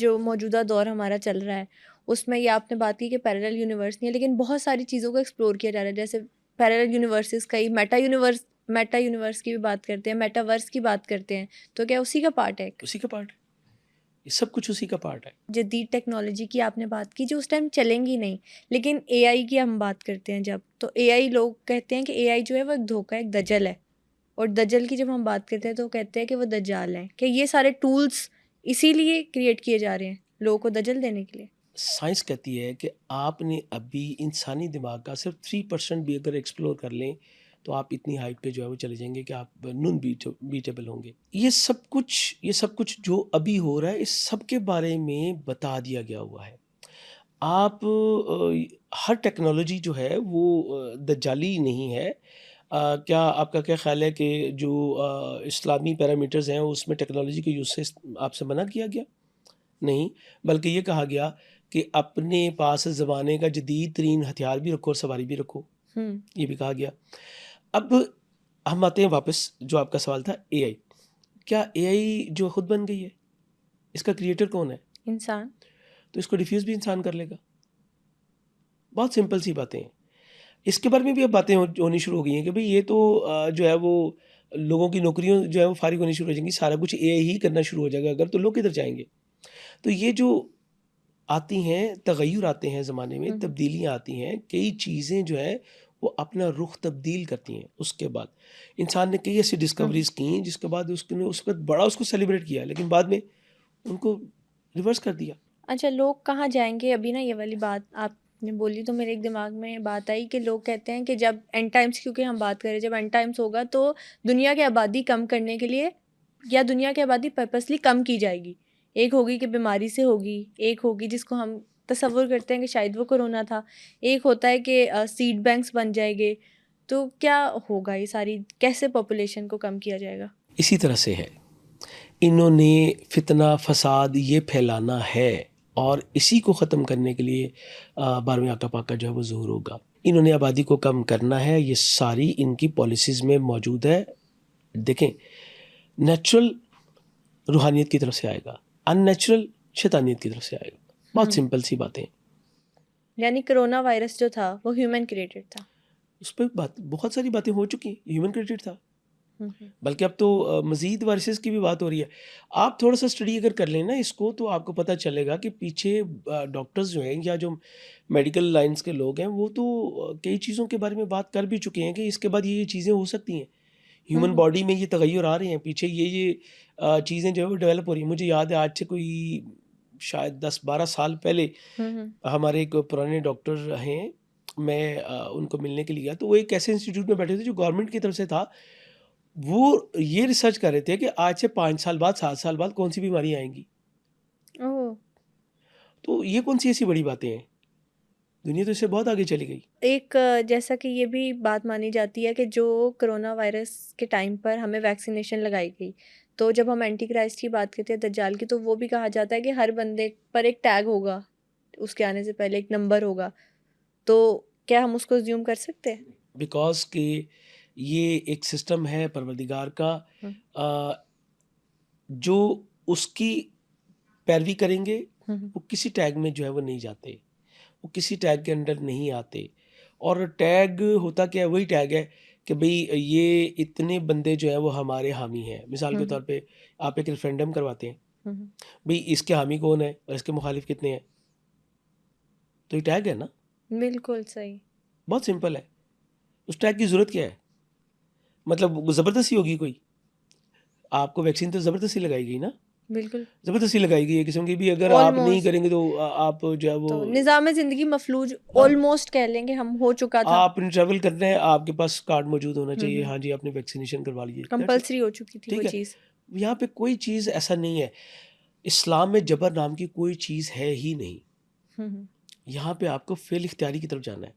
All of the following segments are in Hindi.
जो मौजूदा दौर हमारा चल रहा है उसमें ये आपने बात की कि पैरेलल यूनिवर्स नहीं है, लेकिन बहुत सारी चीज़ों को एक्सप्लोर किया जा रहा है। जैसे पैरेलल यूनिवर्सेस, कई मेटा यूनिवर्स की भी बात करते हैं, मेटावर्स की बात करते हैं, तो क्या उसी का पार्ट है? उसी का पार्ट है, ये सब कुछ उसी का पार्ट है। जदीद टेक्नोलॉजी की आपने बात की जो उस टाइम चलेंगी नहीं, लेकिन एआई की हम बात करते हैं जब, तो एआई लोग कहते हैं कि एआई जो है वो एक धोखा है, एक दजल है। और दजल की जब हम बात करते हैं तो कहते हैं कि वो दज्जाल हैं, कि ये सारे टूल्स इसीलिए क्रिएट किए जा रहे हैं लोगों को दजल देने के लिए। साइंस कहती है कि आपने अभी इंसानी दिमाग का सिर्फ 3% भी अगर एक्सप्लोर कर लें तो आप इतनी हाइट पे जो है वो चले जाएंगे कि आप नॉन बीटेबल होंगे। ये सब कुछ जो अभी हो रहा है इस सब के बारे में बता दिया गया हुआ है। आप हर टेक्नोलॉजी जो है वो दज्जाली नहीं है। क्या आपका क्या ख़्याल है कि जो इस्लामी पैरामीटर्स हैं उसमें टेक्नोलॉजी के यूज़ से आपसे मना किया गया? नहीं, बल्कि ये कहा गया कि अपने पास ज़माने का जदीद तरीन हथियार भी रखो और सवारी भी रखो, ये भी कहा गया। अब हम आते हैं वापस जो आपका सवाल था एआई। क्या एआई जो खुद बन गई है, इसका क्रिएटर कौन है? इंसान। तो इसको डिफ्यूज़ भी इंसान कर लेगा। बहुत सिंपल सी बातें हैं। इसके बारे में भी अब बातें होनी शुरू हो गई हैं कि भई ये तो जो है वो लोगों की नौकरियों जो है वो फ़ारिग होनी शुरू हो जाएँगी, सारा कुछ एआई ही करना शुरू हो जाएगा अगर, तो लोग किधर जाएँगे? तो ये जो आती हैं, तग़य्युर आते हैं ज़माने में, तब्दीलियाँ आती हैं, कई चीज़ें जो हैं वो अपना रुख़ तब्दील करती हैं। उसके बाद इंसान ने कई ऐसी डिस्कवरीज़ की जिसके बाद उसने उस वक़्त बड़ा उसको सेलिब्रेट किया, लेकिन बाद में उनको रिवर्स कर दिया। अच्छा, लोग कहाँ जाएंगे? अभी ना ये वाली बात आपने बोली तो मेरे एक दिमाग में बात आई कि लोग कहते हैं कि जब एंड टाइम्स, क्योंकि हम बात करें, जब एंड टाइम्स होगा तो दुनिया की आबादी कम करने के लिए, या दुनिया की आबादी पर्पसली कम की जाएगी। एक होगी कि बीमारी से होगी, एक होगी जिसको हम तसव्वुर करते हैं कि शायद वो कोरोना था, एक होता है कि सीड बैंक्स बन जाएंगे। तो क्या होगा? ये सारी कैसे पॉपुलेशन को कम किया जाएगा? इसी तरह से है। इन्होंने फितना फसाद ये फैलाना है और इसी को ख़त्म करने के लिए 12वें आका पाक का जो है वो ज़ुहूर होगा। इन्होंने आबादी को कम करना है, ये सारी इनकी पॉलिसीज़ में मौजूद है। देखें, नेचुरल रूहानियत की तरफ से आएगा, अननेचुरल शैतानियत की तरफ से आएगा। बहुत सिंपल सी बातें। यानी कोरोना वायरस जो था वो ह्यूमन क्रिएटेड था। उस पे बहुत सारी बातें हो चुकी हैं, ह्यूमन क्रिएटेड था। हम्म। बल्कि अब तो मज़ीद वायरसेस की भी बात हो रही है। आप थोड़ा-सा स्टडी अगर कर लें ना इसको तो आपको पता चलेगा कि पीछे डॉक्टर्स जो हैं या जो मेडिकल लाइन्स के लोग हैं वो तो कई चीज़ों के बारे में बात कर भी चुके हैं कि इसके बाद ये चीज़ें हो सकती हैं। ह्यूमन बॉडी में ये तग़य्युर आ रहे हैं, पीछे ये चीज़ें जो है वो डेवलप हो रही हैं। मुझे याद है आज से कोई शायद 10-12 साल पहले हमारे एक पुराने डॉक्टर हैं, मैं उनको मिलने के लिए गया तो वो एक ऐसे इंस्टीट्यूट में बैठे थे जो गवर्नमेंट की तरफ से था। वो ये रिसर्च कर रहे थे कि आज से 5 साल बाद, 7 साल बाद कौन-सी बीमारी आएँगी। ओह! तो ये कौन-सी ऐसी बड़ी बातें हैं? दुनिया तो इससे बहुत आगे चली गई। एक जैसा कि ये भी बात मानी जाती है कि जो कोरोना वायरस के टाइम पर हमें वैक्सीनेशन लगाई गई, तो जब हम एंटी क्राइस्ट की बात करते हैं, दज्जाल की, तो वो भी कहा जाता है कि हर बंदे पर एक टैग होगा, उसके आने से पहले एक नंबर होगा। तो क्या हम उसको अज़्यूम कर सकते हैं? बिकॉज़ कि ये एक सिस्टम है परवरदिगार का, हुँ, अ, जो उसकी पैरवी करेंगे, हुँ, हुँ, वो किसी टैग में जो है वो नहीं जाते। वो किसी टैग के अंडर नहीं आते। और टैग होता क्या है? वही टैग है कि भई ये इतने बंदे जो हैं वो हमारे हामी हैं। मिसाल हुँ, के हुँ, तौर पे आप एक रेफ़रेंडम करवाते हैं। हुँ, हुँ। भई इसके हामी कौन है और इसके मुखालिफ कितने हैं? तो ये टैग है ना, बिल्कुल सही। बहुत सिंपल है। उस टैग की ज़रूरत क्या है? मतलब ज़बरदस्ती होगी कोई? आपको वैक्सीन तो ज़बरदस्ती लगाई गई ना? बिल्कुल। ज़बरदस्ती लगाई गई है किस्म की भी अगर आप नहीं ऑलमोस्ट। करेंगे तो आप जो है वो तो निज़ाम ज़िंदगी मफलूज हाँ, ऑलमोस्ट कह लें कि हम हो चुका था। आपने ट्रैवल करना है, आपके पास कार्ड मौजूद होना हुँ, चाहिए, हुँ। हाँ जी, आपने वैक्सीनेशन करवा ली है, दैट्स इट। कंपल्सरी हो चुकी थी वो ठीक है? चीज़। यहाँ पे कोई चीज़ ऐसा नहीं है। इस्लाम में जबर नाम की कोई चीज़ है ही नहीं। हुँ, हुँ। यहाँ पे आपको फ़िल इख्तियारी की तरफ जाना है।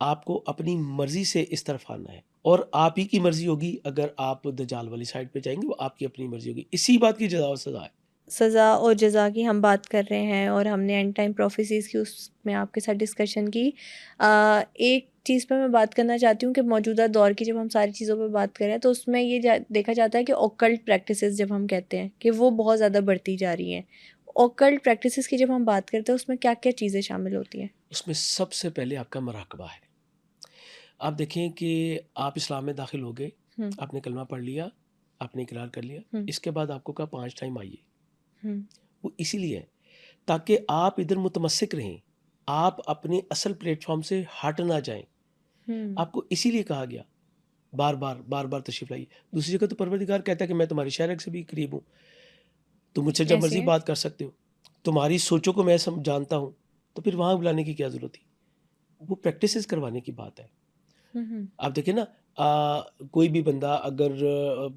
आपको अपनी मर्ज़ी से इस तरफ आना है और आप ही की मर्ज़ी होगी अगर आप दज्जाल वाली साइड पे जाएँगे, वो आपकी अपनी मर्ज़ी होगी। इसी बात की जज़ा और सज़ा है। सज़ा और जज़ा की हम बात कर रहे हैं और हमने एंड टाइम प्रोफेसीज़ की उसमें आपके साथ डिस्कशन की। एक चीज़ पे मैं बात करना चाहती हूँ कि मौजूदा दौर की जब हम सारी चीज़ों पे बात करें तो उसमें ये देखा जाता है कि ऑकल्ट प्रैक्टिसेस जब हम कहते हैं कि वो बहुत ज़्यादा बढ़ती जा रही हैं। ऑकल्ट प्रैक्टिसेस की जब हम बात करते हैं उसमें क्या क्या चीज़ें शामिल होती हैं? उसमें सबसे पहले आपका मराकबा है। आप देखें कि आप इस्लाम में दाखिल हो गए, हम्म, आपने कलमा पढ़ लिया, आपने इकरार कर लिया, हम्म, इसके बाद आपको कहा 5 टाइम आइए। हम्म, वो इसीलिए है ताकि आप इधर मुतमस्सिक रहें, आप अपने असल प्लेटफॉर्म से हट ना जाएं। हम्म, आपको इसीलिए कहा गया बार बार तशरीफ लाइए। दूसरी जगह तो परवरदिगार कहता है कि मैं तुम्हारे शहर से भी करीब हूँ, तुम मुझसे जब मर्जी ऐसे? बात कर सकते हो, तुम्हारी सोचों को मैं जानता हूँ, तो फिर वहाँ बुलाने की क्या ज़रूरत थी? वो प्रैक्टिसेस करवाने की बात है। हम्म, आप देखिए ना, कोई भी बंदा अगर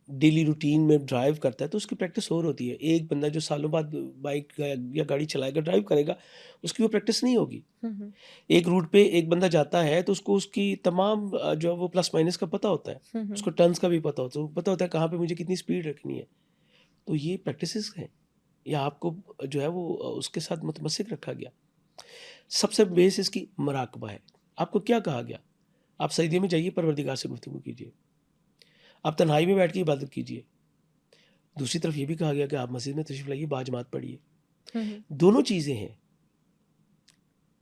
डेली रूटीन में ड्राइव करता है तो उसकी प्रैक्टिस और होती है। एक बंदा जो सालों बाद बाइक या गाड़ी चलाएगा, ड्राइव करेगा, उसकी वो प्रैक्टिस नहीं होगी। हम्म, एक रूट पे एक बंदा जाता है तो उसको उसकी तमाम जो है वो प्लस माइनस का पता होता है। हम्म, उसको टर्न्स का भी पता होता है, उसको पता होता है कहाँ पे मुझे कितनी स्पीड रखनी है। तो ये प्रैक्टिसेस हैं, या आपको जो है वो उसके साथ मुतमस्सिक रखा गया। सबसे बेस इसकी मराकबा है। आपको क्या कहा गया? आप सजदे में जाइए, परवरदिगार से गुफ्तगू कीजिए। आप तन्हाई में बैठ के इबादत कीजिए। दूसरी तरफ ये भी कहा गया कि आप मस्जिद में तशरीफ़ लाइए, बाजमात पढ़िए। हम्म, दोनों चीज़ें हैं,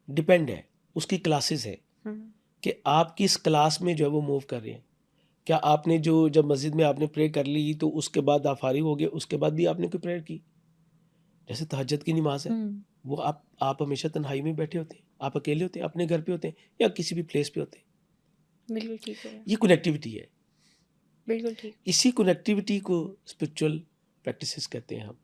डिपेंड है, उसकी क्लासेस है हम्म, कि आप किस क्लास में जो है वो मूव कर रहे हैं। क्या आपने जो जब मस्जिद में आपने प्रे कर ली तो उसके बाद आप फारिग हो गए, उसके बाद भी आपने कोई प्रेयर की? जैसे तहज्जुद की नमाज़ है, हम्म, वो आप हमेशा तन्हाई में बैठे होते हैं, आप अकेले होते हैं, अपने घर पे होते हैं या किसी भी प्लेस पे होते हैं। बिल्कुल ठीक है। ये कनेक्टिविटी है। बिल्कुल ठीक। इसी कनेक्टिविटी को स्पिरिचुअल प्रैक्टिसेस कहते हैं हम।